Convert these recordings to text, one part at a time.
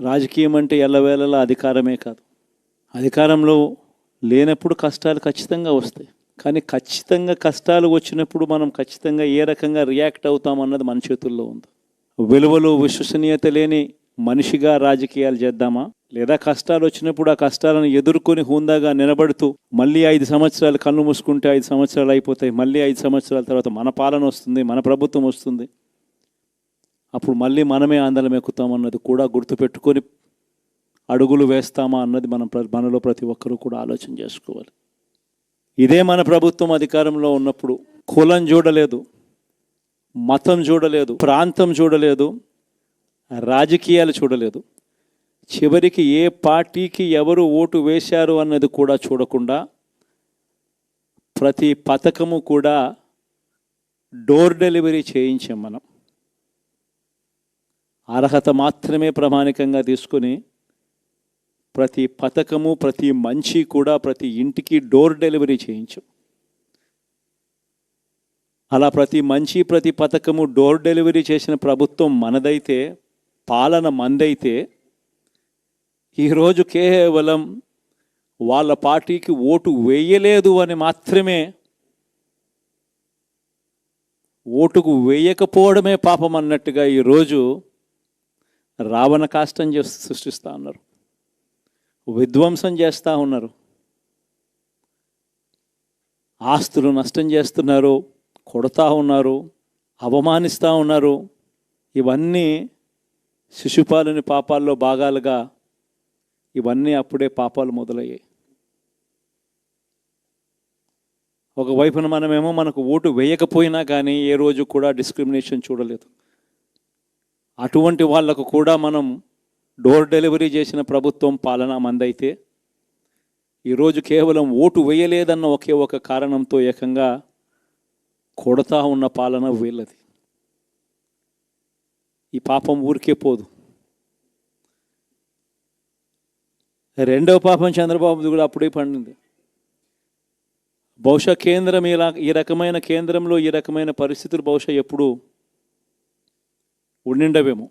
రాజకీయం అంటే ఎల్లవేళలా అధికారమే కాదు. అధికారంలో లేనప్పుడు కష్టాలు ఖచ్చితంగా వస్తాయి. కానీ ఖచ్చితంగా కష్టాలు వచ్చినప్పుడు మనం ఖచ్చితంగా ఏ రకంగా రియాక్ట్ అవుతామన్నది మన చేతుల్లో ఉంది. విలువలు విశ్వసనీయత లేని మనిషిగా రాజకీయాలు చేద్దామా, లేదా కష్టాలు వచ్చినప్పుడు ఆ కష్టాలను ఎదుర్కొని హుందాగా నిలబడుతూ మళ్ళీ 5 సంవత్సరాలు కళ్ళు మూసుకుంటే 5 సంవత్సరాలు అయిపోతాయి, మళ్ళీ 5 సంవత్సరాల తర్వాత మన పాలన వస్తుంది, మన ప్రభుత్వం వస్తుంది, అప్పుడు మళ్ళీ మనమే ఆందోళన ఎక్కుతామన్నది కూడా గుర్తుపెట్టుకొని అడుగులు వేస్తామా అన్నది మనలో ప్రతి ఒక్కరూ కూడా ఆలోచన చేసుకోవాలి. ఇదే మన ప్రభుత్వం అధికారంలో ఉన్నప్పుడు కులం చూడలేదు, మతం చూడలేదు, ప్రాంతం చూడలేదు, రాజకీయాలు చూడలేదు, చివరికి ఏ పార్టీకి ఎవరు ఓటు వేశారు అన్నది కూడా చూడకుండా ప్రతి పథకము కూడా డోర్ డెలివరీ చేయించాం. మనం అర్హత మాత్రమే ప్రామాణికంగా తీసుకొని ప్రతి పథకము, ప్రతి మంచి కూడా ప్రతి ఇంటికి డోర్ డెలివరీ చేయించాం. అలా ప్రతి మంచి, ప్రతి పథకము డోర్ డెలివరీ చేసిన ప్రభుత్వం మనదైతే, పాలన మందైతే, ఈరోజు కేవలం వాళ్ళ పార్టీకి ఓటు వేయలేదు అని మాత్రమే, ఓటుకు వేయకపోవడమే పాపం అన్నట్టుగా ఈరోజు రావణ కాష్టం సృష్టిస్తూ ఉన్నారు, విధ్వంసం చేస్తూ ఉన్నారు, ఆస్తులు నష్టం చేస్తున్నారు, కొడతా ఉన్నారు, అవమానిస్తూ ఉన్నారు. ఇవన్నీ శిశుపాలుని పాపాల్లో భాగాలుగా ఇవన్నీ అప్పుడే పాపాలు మొదలయ్యాయి. ఒకవైపున మనమేమో మనకు ఓటు వేయకపోయినా కానీ ఏ రోజు కూడా డిస్క్రిమినేషన్ చూడలేదు. అటువంటి వాళ్లకు కూడా మనం డోర్ డెలివరీ చేసిన ప్రభుత్వం పాలన మందైతే, ఈరోజు కేవలం ఓటు వేయలేదన్న ఒకే ఒక కారణంతో ఏకంగా కొడతా ఉన్న పాలన వీళ్ళది. ఈ పాపం ఊరికే పోదు. రెండవ పాపం చంద్రబాబుది కూడా అప్పుడే పండింది. బహుశా కేంద్రం ఈ రకమైన కేంద్రంలో ఈ రకమైన పరిస్థితులు బహుశా ఎప్పుడు ఉండిండవేమో.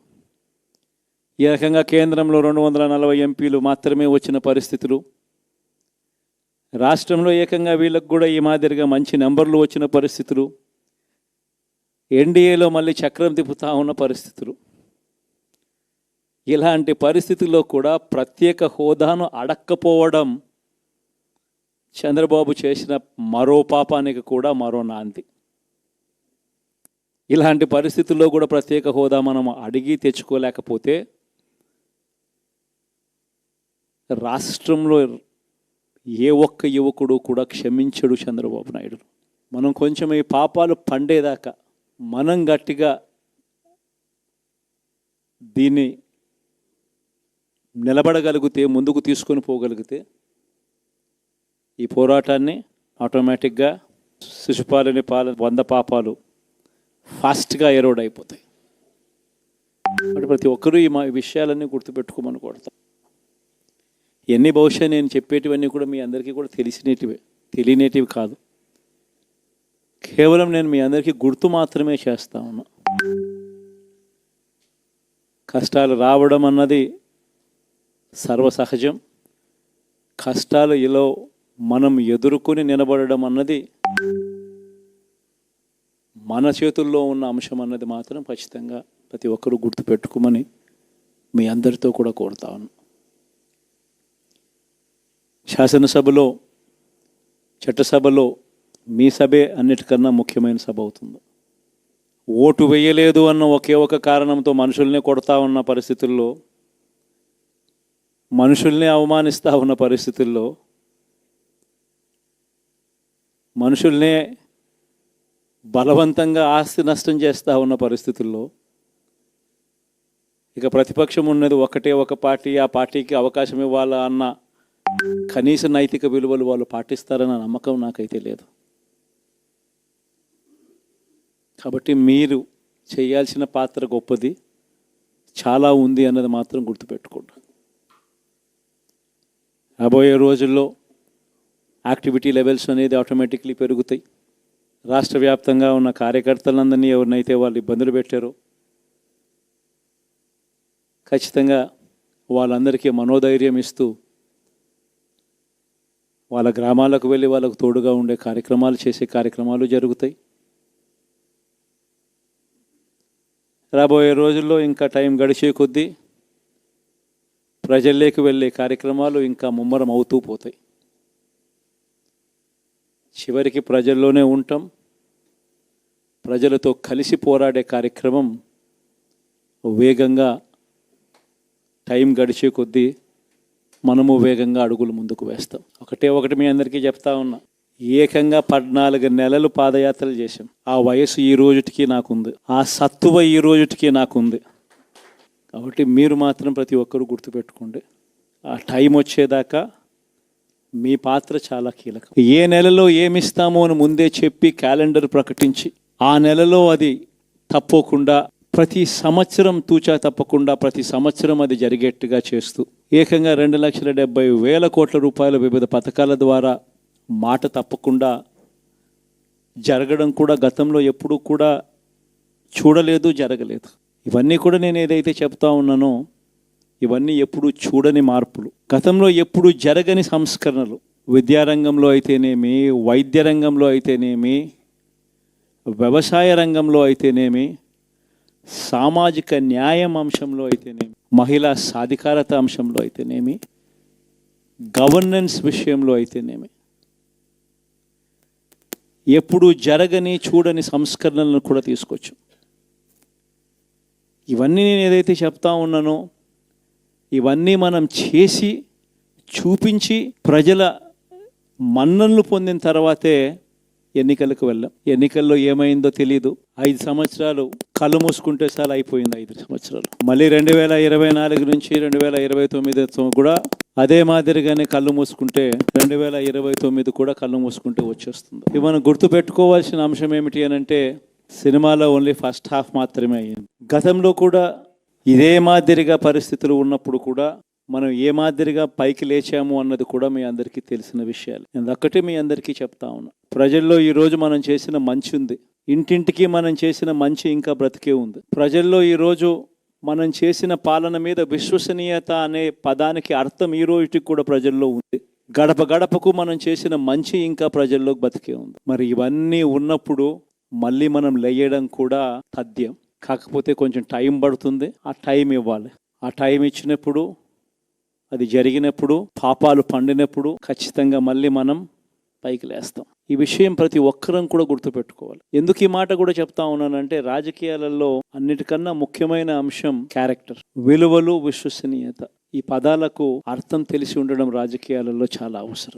ఈ రకంగా కేంద్రంలో 240 ఎంపీలు మాత్రమే వచ్చిన పరిస్థితులు, రాష్ట్రంలో ఏకంగా వీళ్ళకు కూడా ఈ మాదిరిగా మంచి నెంబర్లు వచ్చిన పరిస్థితులు, ఎన్డీఏలో మళ్ళీ చక్రం తిప్పుతా ఉన్న పరిస్థితులు. ఇలాంటి పరిస్థితుల్లో కూడా ప్రత్యేక హోదాను అడక్కపోవడం చంద్రబాబు చేసిన మరో పాపానికి కూడా మరో నాంది. ఇలాంటి పరిస్థితుల్లో కూడా ప్రత్యేక హోదా మనం అడిగి తెచ్చుకోలేకపోతే రాష్ట్రంలో ఏ ఒక్క యువకుడు కూడా క్షమించడు చంద్రబాబు నాయుడు. మనం కొంచెం ఈ పాపాలు పండేదాకా మనం గట్టిగా దీన్ని నిలబడగలిగితే, ముందుకు తీసుకొని పోగలిగితే ఈ పోరాటాన్ని ఆటోమేటిక్గా శిశుపాలుని 100 పాపాలు ఫాస్ట్గా ఎరోడ్ అయిపోతాయి. అంటే ప్రతి ఒక్కరూ ఈ విషయాలన్నీ గుర్తుపెట్టుకోమని కోరుతాం. ఎన్ని బహుశా నేను చెప్పేటివన్నీ కూడా మీ అందరికీ కూడా తెలియనేటివి కాదు. కేవలం నేను మీ అందరికీ గుర్తు మాత్రమే చేస్తా ఉన్నా. కష్టాలు రావడం అన్నది సర్వసహజం. కష్టాలు ఇలా మనం ఎదుర్కొని నిలబడడం అన్నది మన చేతుల్లో ఉన్న అంశం అన్నది మాత్రం ఖచ్చితంగా ప్రతి ఒక్కరూ గుర్తుపెట్టుకోమని మీ అందరితో కూడా కోరుతా ఉన్నాను. శాసనసభలో, చట్టసభలో మీ సభే అన్నిటికన్నా ముఖ్యమైన సభ అవుతుంది. ఓటు వేయలేదు అన్న ఒకే ఒక కారణంతో మనుషుల్నే కొడతా ఉన్న పరిస్థితుల్లో, మనుషుల్ని అవమానిస్తూ ఉన్న పరిస్థితుల్లో, మనుషుల్నే బలవంతంగా ఆస్తి నష్టం చేస్తూ ఉన్న పరిస్థితుల్లో ఇక ప్రతిపక్షం ఉన్నది ఒకటే ఒక పార్టీ, ఆ పార్టీకి అవకాశం ఇవ్వాలా అన్న కనీస నైతిక విలువలు వాళ్ళు పాటిస్తారన్న నమ్మకం నాకైతే లేదు. కాబట్టి మీరు చేయాల్సిన పాత్ర గొప్పది, చాలా ఉంది అన్నది మాత్రం గుర్తుపెట్టుకోండి. రాబోయే రోజుల్లో యాక్టివిటీ లెవెల్స్ అనేది ఆటోమేటిక్లీ పెరుగుతాయి. రాష్ట్ర వ్యాప్తంగా ఉన్న కార్యకర్తలందరినీ ఎవరినైతే వాళ్ళు ఇబ్బందులు పెట్టారో ఖచ్చితంగా వాళ్ళందరికీ మనోధైర్యం ఇస్తూ వాళ్ళ గ్రామాలకు వెళ్ళి వాళ్ళకు తోడుగా ఉండే కార్యక్రమాలు చేసే కార్యక్రమాలు జరుగుతాయి. రాబోయే రోజుల్లో ఇంకా టైం గడిచే కొద్దీ ప్రజల్లోకి వెళ్ళే కార్యక్రమాలు ఇంకా ముమ్మరం అవుతూ పోతాయి. చివరికి ప్రజల్లోనే ఉంటాం. ప్రజలతో కలిసి పోరాడే కార్యక్రమం వేగంగా టైం గడిచే కొద్దీ మనము వేగంగా అడుగులు ముందుకు వేస్తాం. ఒకటి మీ అందరికీ చెప్తా ఉన్నా, ఏకంగా 14 నెలలు పాదయాత్రలు చేశాం. ఆ వయసు ఈ రోజుటికి నాకుంది, ఆ సత్తువ ఈ రోజుటికి నాకుంది. కాబట్టి మీరు మాత్రం ప్రతి ఒక్కరూ గుర్తుపెట్టుకోండి, ఆ టైం వచ్చేదాకా మీ పాత్ర చాలా కీలకం. ఏ నెలలో ఏమిస్తామో అని ముందే చెప్పి క్యాలెండర్ ప్రకటించి ఆ నెలలో అది తప్పకుండా ప్రతి సంవత్సరం తూచా తప్పకుండా ప్రతి సంవత్సరం అది జరిగేట్టుగా చేస్తూ ఏకంగా 2,70,000 కోట్ల రూపాయల వివిధ పథకాల ద్వారా మాట తప్పకుండా జరగడం కూడా గతంలో ఎప్పుడూ కూడా చూడలేదు, జరగలేదు. ఇవన్నీ కూడా నేను ఏదైతే చెప్తా ఉన్నానో ఇవన్నీ ఎప్పుడూ చూడని మార్పులు, గతంలో ఎప్పుడూ జరగని సంస్కరణలు. విద్యారంగంలో అయితేనేమి, వైద్య రంగంలో అయితేనేమి, వ్యవసాయ రంగంలో అయితేనేమి, సామాజిక న్యాయం అంశంలో అయితేనేమి, మహిళా సాధికారత అంశంలో అయితేనేమి, గవర్నెన్స్ విషయంలో అయితేనేమి ఎప్పుడు జరగని చూడని సంస్కరణలను కూడా తీసుకొచ్చు. ఇవన్నీ నేను ఏదైతే చెప్తా ఉన్నానో ఇవన్నీ మనం చేసి చూపించి ప్రజల మన్ననలు పొందిన తర్వాతే ఎన్నికలకు వెళ్ళాం. ఎన్నికల్లో ఏమైందో తెలీదు. 5 సంవత్సరాలు కళ్ళు మూసుకుంటే చాలా అయిపోయింది. 5 సంవత్సరాలు మళ్ళీ 2024 నుంచి 2029 కూడా అదే మాదిరిగానే కళ్ళు మూసుకుంటే 2029 కూడా కళ్ళు మూసుకుంటే వచ్చేస్తుంది. ఇవి మనం గుర్తుపెట్టుకోవాల్సిన అంశం ఏమిటి అని అంటే, సినిమాలో ఓన్లీ ఫస్ట్ హాఫ్ మాత్రమే అయ్యింది. గతంలో కూడా ఇదే మాదిరిగా పరిస్థితులు ఉన్నప్పుడు కూడా మనం ఏ మాదిరిగా పైకి లేచాము అన్నది కూడా మీ అందరికీ తెలిసిన విషయాలు. నేను ఒక్కటే మీ అందరికీ చెప్తా ఉన్నా, ప్రజల్లో ఈరోజు మనం చేసిన మంచి ఉంది. ఇంటింటికి మనం చేసిన మంచి ఇంకా బ్రతికే ఉంది. ప్రజల్లో ఈరోజు మనం చేసిన పాలన మీద విశ్వసనీయత అనే పదానికి అర్థం ఈ రోజుకి కూడా ప్రజల్లో ఉంది. గడప గడపకు మనం చేసిన మంచి ఇంకా ప్రజల్లో బతికే ఉంది. మరి ఇవన్నీ ఉన్నప్పుడు మళ్ళీ మనం లేయడం కూడా తథ్యం. కాకపోతే కొంచెం టైం పడుతుంది. ఆ టైం ఇవ్వాలి. ఆ టైం ఇచ్చినప్పుడు, అది జరిగినప్పుడు, పాపాలు పండినప్పుడు ఖచ్చితంగా మళ్ళీ మనం పైకి లేస్తాం. ఈ విషయం ప్రతి ఒక్కరం కూడా గుర్తుపెట్టుకోవాలి. ఎందుకు ఈ మాట కూడా చెప్తా ఉన్నానంటే, రాజకీయాలలో అన్నిటికన్నా ముఖ్యమైన అంశం క్యారెక్టర్, విలువలు, విశ్వసనీయత. ఈ పదాలకు అర్థం తెలిసి ఉండడం రాజకీయాలలో చాలా అవసరం.